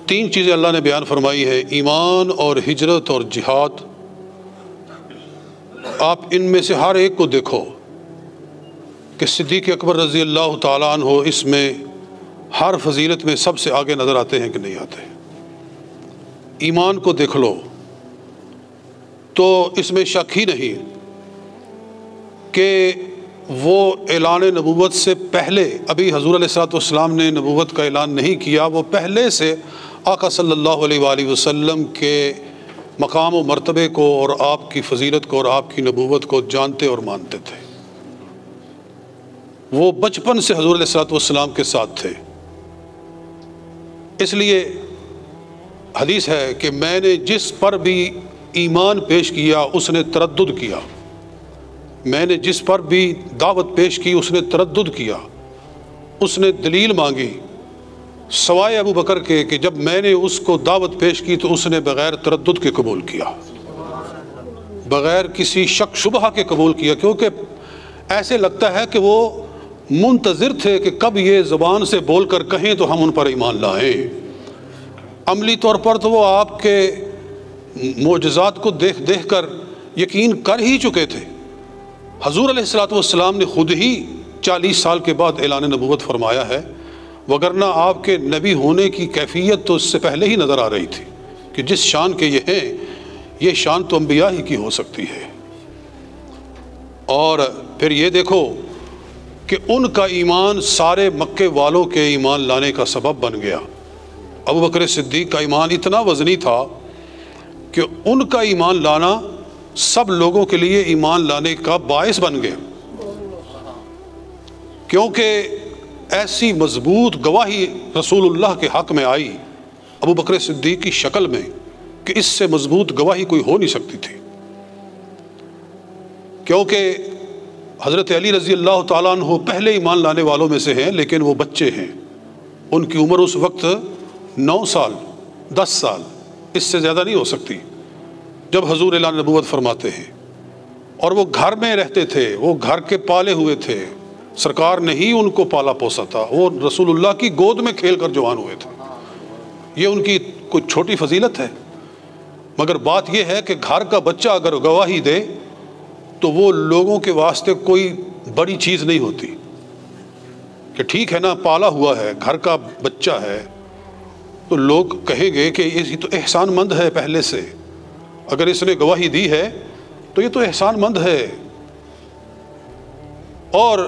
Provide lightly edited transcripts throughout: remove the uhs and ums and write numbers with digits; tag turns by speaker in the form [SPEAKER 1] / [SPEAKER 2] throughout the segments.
[SPEAKER 1] تین چیزیں اللہ نے بیان فرمائی ہے، ایمان اور ہجرت اور جہاد۔ آپ ان میں سے ہر ایک کو دیکھو کہ صدیق اکبر رضی اللہ تعالیٰ عنہ اس میں ہر فضیلت میں سب سے آگے نظر آتے ہیں کہ نہیں آتے۔ ایمان کو دیکھ لو تو اس میں شک ہی نہیں کہ وہ اعلان نبوت سے پہلے، ابھی حضور علیہ الصلوۃ والسلام نے نبوت کا اعلان نہیں کیا، وہ پہلے سے آقا صلی اللہ علیہ وآلہ وسلم کے مقام و مرتبے کو اور آپ کی فضیلت کو اور آپ کی نبوت کو جانتے اور مانتے تھے۔ وہ بچپن سے حضور علیہ الصلوۃ والسلام کے ساتھ تھے۔ اس لیے حدیث ہے کہ میں نے جس پر بھی ایمان پیش کیا اس نے تردد کیا، میں نے جس پر بھی دعوت پیش کی اس نے تردد کیا، اس نے دلیل مانگی، سوائے ابو بکر کے کہ جب میں نے اس کو دعوت پیش کی تو اس نے بغیر تردد کے قبول کیا، بغیر کسی شک شبہ کے قبول کیا، کیونکہ ایسے لگتا ہے کہ وہ منتظر تھے کہ کب یہ زبان سے بول کر کہیں تو ہم ان پر ایمان لائیں۔ عملی طور پر تو وہ آپ کے معجزات کو دیکھ دیکھ کر یقین کر ہی چکے تھے۔ حضور علیہ الصلوۃ والسلام نے خود ہی 40 سال کے بعد اعلان نبوت فرمایا ہے، وگرنہ آپ کے نبی ہونے کی کیفیت تو اس سے پہلے ہی نظر آ رہی تھی کہ جس شان کے یہ ہیں، یہ شان تو انبیاء ہی کی ہو سکتی ہے۔ اور پھر یہ دیکھو کہ ان کا ایمان سارے مکے والوں کے ایمان لانے کا سبب بن گیا۔ ابو بکر صدیق کا ایمان اتنا وزنی تھا کہ ان کا ایمان لانا سب لوگوں کے لیے ایمان لانے کا باعث بن گیا، کیونکہ ایسی مضبوط گواہی رسول اللہ کے حق میں آئی ابو بکر صدیق کی شکل میں کہ اس سے مضبوط گواہی کوئی ہو نہیں سکتی تھی۔ کیونکہ حضرت علی رضی اللہ تعالیٰ عنہ پہلے ایمان لانے والوں میں سے ہیں، لیکن وہ بچے ہیں، ان کی عمر اس وقت 9 سال 10 سال، اس سے زیادہ نہیں ہو سکتی جب حضور اعلان نبوت فرماتے ہیں، اور وہ گھر میں رہتے تھے، وہ گھر کے پالے ہوئے تھے، سرکار نے ہی ان کو پالا پوسا تھا، وہ رسول اللہ کی گود میں کھیل کر جوان ہوئے تھے۔ یہ ان کی کوئی چھوٹی فضیلت ہے، مگر بات یہ ہے کہ گھر کا بچہ اگر گواہی دے تو وہ لوگوں کے واسطے کوئی بڑی چیز نہیں ہوتی، کہ ٹھیک ہے نا، پالا ہوا ہے، گھر کا بچہ ہے، تو لوگ کہیں گے کہ یہ تو احسان مند ہے، پہلے سے اگر اس نے گواہی دی ہے تو یہ تو احسان مند ہے۔ اور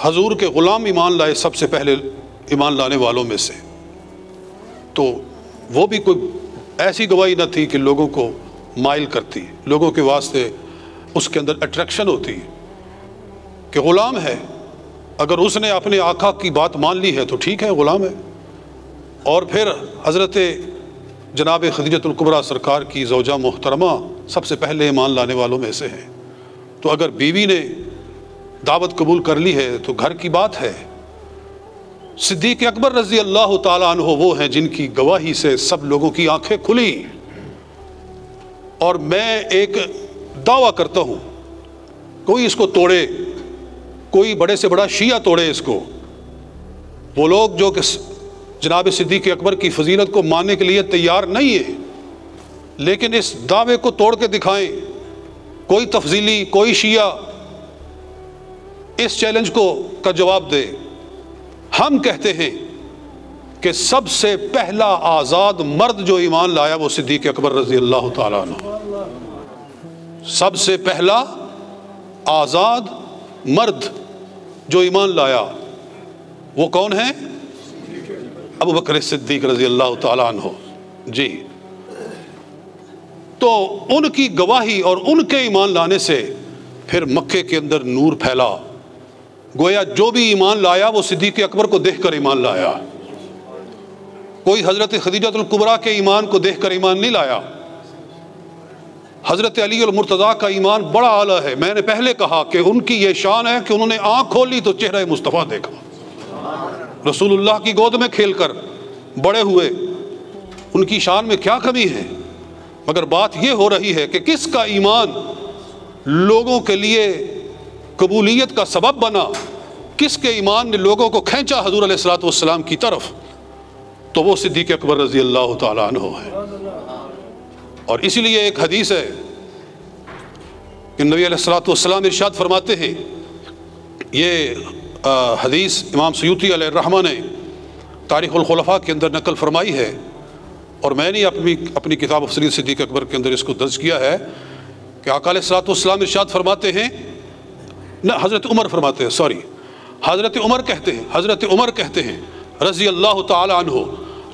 [SPEAKER 1] حضور کے غلام ایمان لائے سب سے پہلے ایمان لانے والوں میں سے، تو وہ بھی کوئی ایسی گواہی نہ تھی کہ لوگوں کو مائل کرتی، لوگوں کے واسطے اس کے اندر اٹریکشن ہوتی کہ غلام ہے، اگر اس نے اپنے آقا کی بات مان لی ہے تو ٹھیک ہے، غلام ہے۔ اور پھر حضرت جناب خدیجۃ الکبریٰ سرکار کی زوجہ محترمہ سب سے پہلے ایمان لانے والوں میں سے ہیں، تو اگر بیوی نے دعوت قبول کر لی ہے تو گھر کی بات ہے۔ صدیق اکبر رضی اللہ تعالیٰ عنہ وہ ہیں جن کی گواہی سے سب لوگوں کی آنکھیں کھلی۔ اور میں ایک دعویٰ کرتا ہوں، کوئی اس کو توڑے، کوئی بڑے سے بڑا شیعہ توڑے اس کو، وہ لوگ جو کہ جناب صدیق اکبر کی فضیلت کو ماننے کے لیے تیار نہیں ہیں، لیکن اس دعوے کو توڑ کے دکھائیں، کوئی تفضیلی، کوئی شیعہ اس چیلنج کا جواب دے۔ ہم کہتے ہیں کہ سب سے پہلا آزاد مرد جو ایمان لایا وہ صدیق اکبر رضی اللہ تعالیٰ عنہ، سب سے پہلا آزاد مرد جو ایمان لایا وہ کون ہے؟ ابو بکر صدیق رضی اللہ تعالیٰ عنہ۔ جی، تو ان کی گواہی اور ان کے ایمان لانے سے پھر مکے کے اندر نور پھیلا، گویا جو بھی ایمان لایا وہ صدیق اکبر کو دیکھ کر ایمان لایا، کوئی حضرت خدیجۃ الکبریٰ کے ایمان کو دیکھ کر ایمان نہیں لایا۔ حضرت علی المرتضیٰ کا ایمان بڑا اعلیٰ ہے، میں نے پہلے کہا کہ ان کی یہ شان ہے کہ انہوں نے آنکھ کھولی تو چہرہ مصطفیٰ دیکھا، رسول اللہ کی گود میں کھیل کر بڑے ہوئے، ان کی شان میں کیا کمی ہے؟ مگر بات یہ ہو رہی ہے کہ کس کا ایمان لوگوں کے لیے قبولیت کا سبب بنا، کس کے ایمان نے لوگوں کو کھینچا حضور علیہ الصلوۃ والسلام کی طرف۔ تو وہ صدیق اکبر رضی اللہ تعالیٰ عنہ ہے۔ اور اسی لیے ایک حدیث ہے کہ نبی علیہ الصلوۃ والسلام ارشاد فرماتے ہیں، یہ حدیث امام سیوطی علیہ الرحمہ نے تاریخ الخلفاء کے اندر نقل فرمائی ہے، اور میں نے اپنی کتاب افسری صدیق اکبر کے اندر اس کو درج کیا ہے کہ آقا علیہ الصلوۃ والسلام ارشاد فرماتے ہیں، نہ حضرت عمر فرماتے ہیں، حضرت عمر کہتے ہیں رضی اللہ تعالی عنہ،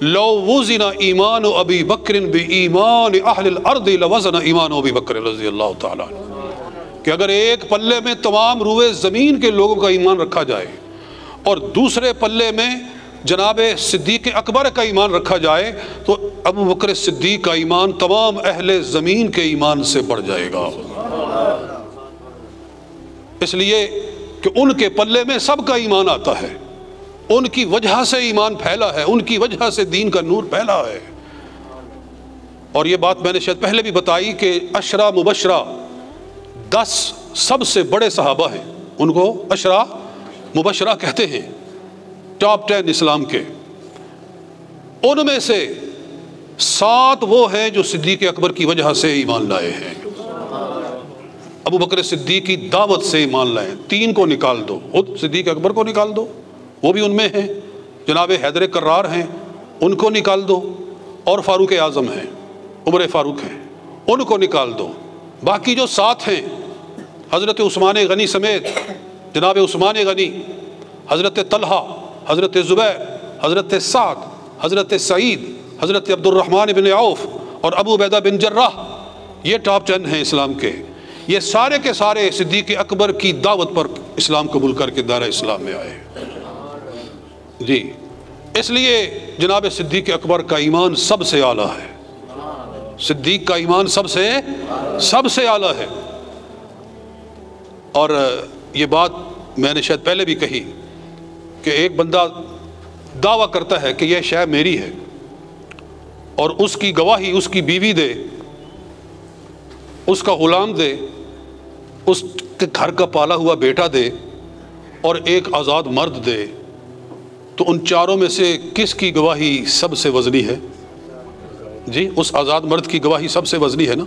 [SPEAKER 1] لو وزن ایمان ابی بکر بایمان اہل الارض لوزن ایمان ابی بکر رضی اللہ تعالی عنہ، کہ اگر ایک پلے میں تمام روئے زمین کے لوگوں کا ایمان رکھا جائے اور دوسرے پلے میں جناب صدیق اکبر کا ایمان رکھا جائے تو ابو بکر صدیق کا ایمان تمام اہل زمین کے ایمان سے بڑھ جائے گا، اس لیے کہ ان کے پلے میں سب کا ایمان آتا ہے، ان کی وجہ سے ایمان پھیلا ہے، ان کی وجہ سے دین کا نور پھیلا ہے۔ اور یہ بات میں نے شاید پہلے بھی بتائی کہ عشرہ مبشرہ 10 سب سے بڑے صحابہ ہیں، ان کو عشرہ مبشرہ کہتے ہیں، ٹاپ 10 اسلام کے، ان میں سے 7 وہ ہیں جو صدیق اکبر کی وجہ سے ایمان لائے ہیں، ابو بکر صدیق کی دعوت سے ایمان لائے۔ 3 کو نکال دو، خود صدیق اکبر کو نکال دو، وہ بھی ان میں ہیں، جناب حیدر کرار ہیں، ان کو نکال دو، اور فاروق اعظم ہیں، عمر فاروق ہیں، ان کو نکال دو۔ باقی جو 7 ہیں، حضرت عثمان غنی سمیت جناب عثمان غنی، حضرت طلحہ، حضرت زبیر، حضرت سعد، حضرت سعید، حضرت عبد الرحمن بن عوف اور ابو عبیدہ بن جراح، یہ ٹاپ 10 ہیں اسلام کے، یہ سارے کے سارے صدیق اکبر کی دعوت پر اسلام قبول کر کے دائرہ اسلام میں آئے جی۔ اس لیے جناب صدیق اکبر کا ایمان سب سے اعلیٰ ہے، صدیق کا ایمان سب سے اعلیٰ ہے۔ اور یہ بات میں نے شاید پہلے بھی کہی کہ ایک بندہ دعویٰ کرتا ہے کہ یہ شے میری ہے، اور اس کی گواہی اس کی بیوی دے، اس کا غلام دے، اس کے گھر کا پالا ہوا بیٹا دے، اور ایک آزاد مرد دے، تو ان چاروں میں سے کس کی گواہی سب سے وزنی ہے؟ جی اس آزاد مرد کی گواہی سب سے وزنی ہے نا،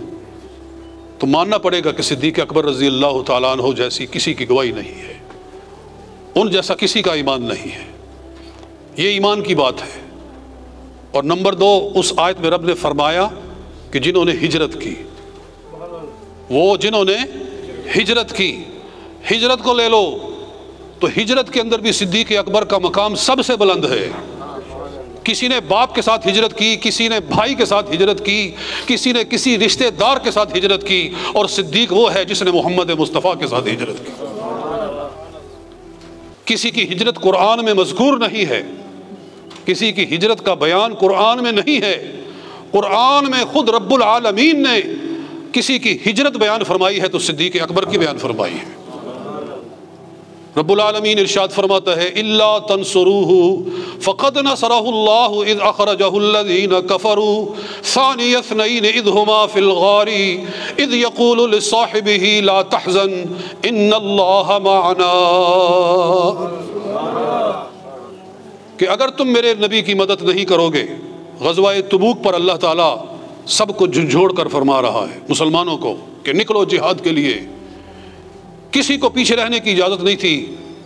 [SPEAKER 1] تو ماننا پڑے گا کہ صدیق اکبر رضی اللہ تعالیٰ عنہ جیسی کسی کی گواہی نہیں ہے، ان جیسا کسی کا ایمان نہیں ہے، یہ ایمان کی بات ہے۔ اور نمبر 2، اس آیت میں رب نے فرمایا کہ جنہوں نے ہجرت کی، وہ جنہوں نے ہجرت کی، ہجرت کو لے لو تو ہجرت کے اندر بھی صدیق اکبر کا مقام سب سے بلند ہے۔ کسی نے باپ کے ساتھ ہجرت کی، کسی نے بھائی کے ساتھ ہجرت کی، کسی نے کسی رشتہ دار کے ساتھ ہجرت کی، اور صدیق وہ ہے جس نے محمد مصطفیٰ کے ساتھ ہجرت کی۔ کسی کی ہجرت قرآن میں مذکور نہیں ہے، کسی کی ہجرت کا بیان قرآن میں نہیں ہے، قرآن میں خود رب العالمین نے کسی کی ہجرت بیان فرمائی ہے تو صدیق اکبر کی بیان فرمائی ہے۔ رب العالمین ارشاد فرماتا ہے الا تنصروه فقد نصرہ اللہ اذ اخرجہ الذین کفروا ثانی اثنین اذ ہما فی الغار اذ یقول لصاحبہ لا تحزن ان اللہ معنا، کہ اگر تم میرے نبی کی مدد نہیں کرو گے، غزوہ تبوک پر اللہ تعالیٰ سب کو جھنجھوڑ کر فرما رہا ہے مسلمانوں کو کہ نکلو جہاد کے لیے، کسی کو پیچھے رہنے کی اجازت نہیں تھی۔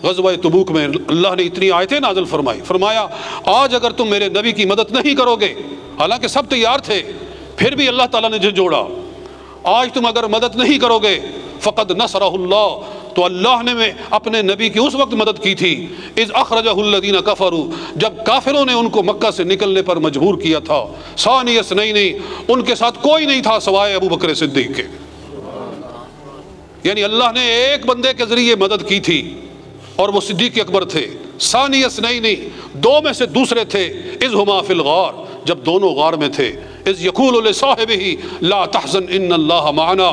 [SPEAKER 1] غزوہ تبوک میں اللہ نے اتنی آیتیں نازل فرمائی، فرمایا آج اگر تم میرے نبی کی مدد نہیں کرو گے، حالانکہ سب تیار تھے، پھر بھی اللہ تعالیٰ نے جھنجھوڑا، آج تم اگر مدد نہیں کرو گے فقد نصرہ اللہ، تو اللہ نے اپنے نبی کی اس وقت مدد کی تھی اذ اخرجہ الذین کفروا، جب کافروں نے ان کو مکہ سے نکلنے پر مجبور کیا تھا، ثانی اثنین، ان کے ساتھ کوئی نہیں تھا سوائے ابو بکر صدیق کے، یعنی اللہ نے ایک بندے کے ذریعے مدد کی تھی اور وہ صدیق اکبر تھے۔ ثانی اثنین، 2 میں سے دوسرے تھے، اذ ہما فی الغار، جب دونوں غار میں تھے، اذ یقول لصاحبہ لا تحزن ان اللہ معنا،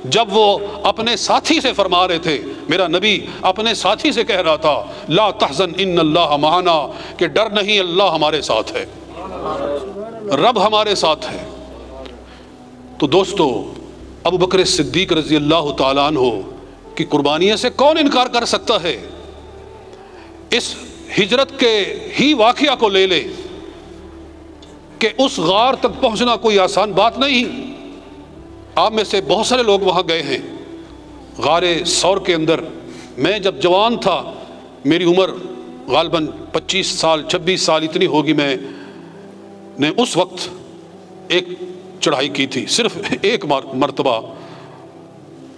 [SPEAKER 1] جب وہ اپنے ساتھی سے فرما رہے تھے، میرا نبی اپنے ساتھی سے کہہ رہا تھا لا تحزن ان اللہ معنا، کہ ڈر نہیں، اللہ ہمارے ساتھ ہے، رب ہمارے ساتھ ہے۔ تو دوستو ابو بکر صدیق رضی اللہ تعالیٰ عنہ کی قربانیوں سے کون انکار کر سکتا ہے؟ اس ہجرت کے ہی واقعہ کو لے لے کہ اس غار تک پہنچنا کوئی آسان بات نہیں. آپ میں سے بہت سارے لوگ وہاں گئے ہیں. غار ثور کے اندر میں جب جوان تھا، میری عمر غالباً 25 سال 26 سال اتنی ہوگی، میں نے اس وقت ایک چڑھائی کی تھی، صرف ایک مرتبہ،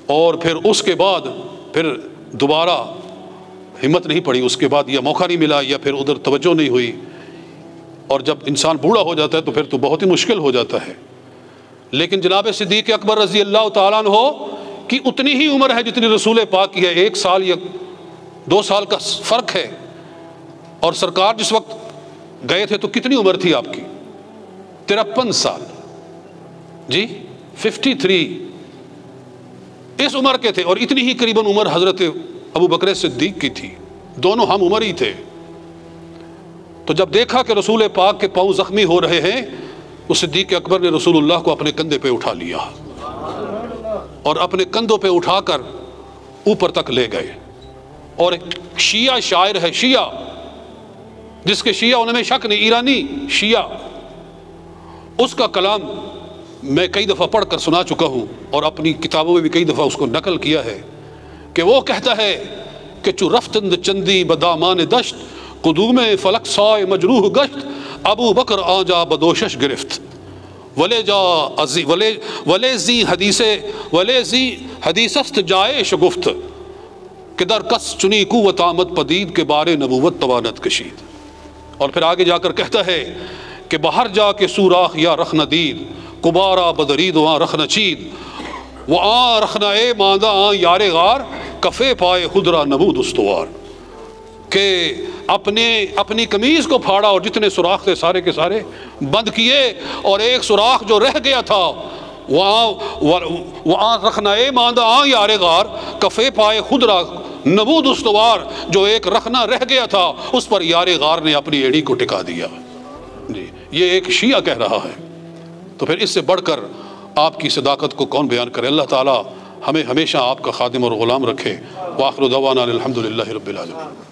[SPEAKER 1] اور پھر اس کے بعد پھر دوبارہ ہمت نہیں پڑی. اس کے بعد یا موقع نہیں ملا یا پھر ادھر توجہ نہیں ہوئی. اور جب انسان بوڑھا ہو جاتا ہے تو پھر تو بہت ہی مشکل ہو جاتا ہے. لیکن جناب صدیق اکبر رضی اللہ تعالیٰ عنہ کی اتنی ہی عمر ہے جتنی رسول پاک کی ہے، 1 سال یا 2 سال کا فرق ہے. اور سرکار جس وقت گئے تھے تو کتنی عمر تھی آپ کی؟ 53 سال. جی 53 اس عمر کے تھے. اور اتنی ہی قریباً عمر حضرت ابو بکر صدیق کی تھی، دونوں ہم عمر ہی تھے. تو جب دیکھا کہ رسول پاک کے پاؤں زخمی ہو رہے ہیں تو صدیق اکبر نے رسول اللہ کو اپنے کندھے پہ اٹھا لیا اور اپنے کندھوں پہ اٹھا کر اوپر تک لے گئے. اور ایک شیعہ شاعر ہے، شیعہ جس کے شیعہ ہونے میں شک نہیں، ایرانی شیعہ، اس کا کلام میں کئی دفعہ پڑھ کر سنا چکا ہوں اور اپنی کتابوں میں بھی کئی دفعہ اس کو نقل کیا ہے، کہ وہ کہتا ہے کہ چو رفتند چندی بدامان دشت، قدوم فلک سائے مجروح گشت، ابو بکر آجا بدوشش گرفت، ولے زی حدیث است جائے شگفت، کہ در کس چنی قوت آمد پدید کے بارے نبوت توانت کشید. اور پھر آگے جا کر کہتا ہے کہ باہر جا کے سوراخ یا رخ ندید، کبارا بدرید وہاں رخ نچید، وہ آن رخنا اے ماندہ آن یار غار، کفے پائے خدرا نبود استوار. کہ اپنی قمیض کو پھاڑا اور جتنے سوراخ تھے سارے کے سارے بند کیے، اور ایک سوراخ جو رہ گیا تھا وہاں رخنا اے ماندہ آن یار غار، کفے پائے خدرا نبود استوار، جو ایک رخنا رہ گیا تھا اس پر یار غار نے اپنی ایڑی کو ٹکا دیا. جی یہ ایک شیعہ کہہ رہا ہے. تو پھر اس سے بڑھ کر آپ کی صداقت کو کون بیان کرے؟ اللہ تعالی ہمیں ہمیشہ آپ کا خادم اور غلام رکھے. وآخر دعوانا الحمدللہ رب العالمین.